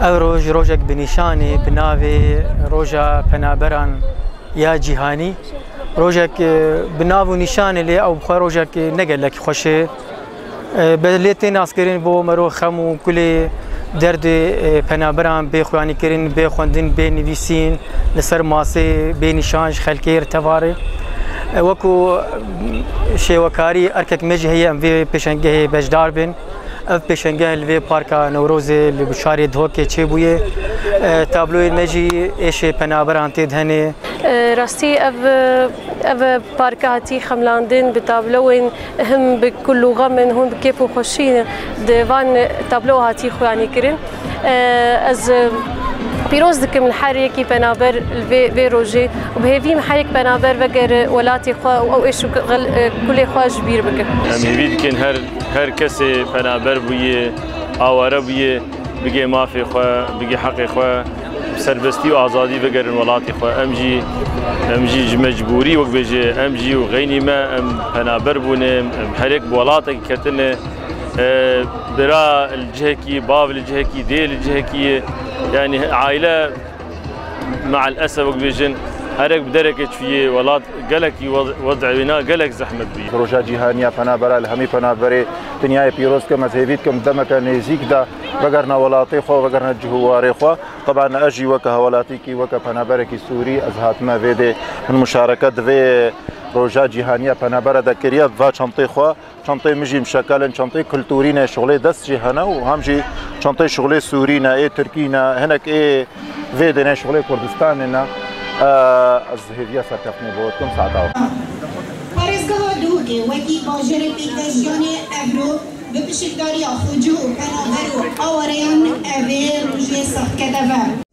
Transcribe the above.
روج روجك بنشاني بناوي روجا بنابران يا جيهاني روجك بناو نشاني لي او بخوا روجك نقل لك خوشي بليتين عسكرين بو مرو خمو كل درد بنابران بخواني كرين بخوندين بنويسين لسر ماسي بنشانج خلكير تواري وكو شيوكاري اركك مجي هي ام في بيشنگه بجدار بن اف پیشنگه الوی پارکا نوروز لبشاری دهوکه چه بویه تابلوی مجی ایش پنابران تید هنه راستی اف پارکا هاتی خملاندن بتابلوین هم بكل لغه من هون بكيف وخشين ديوان تابلو هاتی خوانی کرن از پیروز دکم الحریه کی پنابر الوی روجی و بهوی محریک پنابر وگر ولاتي خوا او ایش کل خواج بیر بکن. همیوید کن هر کسی پنابر بویه آواره بویه بگه مافی خوا بگه حق خوا سربستی و آزادی بگرن ولاتی خوا امجی مجبوری وقت بجه امجی و غینی ما ام پنابر بونه محریک بولاتی کتنه برا الجهة كي باب الجهة كي ديل الجهة كي يعني عائلة مع الأسف وبيجن هرك بدركة فيه ولاد قالك وضع بنا قالك زحمة بيه. روجا جيهانية فنابرة الهمي فنابرة دنيا بيروز كم زهيبيت كم دمك نزيك دا بقرنا ولاتي خو بقرنا جهواري خو طبعا أجي وكه ولاتي كي وكه فنابرة كي سوري أزهات ما فيدي من مشاركة في روجا جيهانية فنابرة ذكريات فا شنطي خو شنطي مجي مشكلن شنطي كلتورينا شغلي دست جيهانا وهمجي شنطي شغلي سورينا إيه تركينا هناك إيه فيدنا شغلي كردستاننا الزهيدية سركفني بودكم ساعتها. پارێزگاها دووکێ وەکی باژێرە پێکدەستیانی ئەڤرۆ بە پشتیداری خۆجو و پەنابەر و ئاوارەیان ئەوێ ڕژێ سەختکەدەڤە.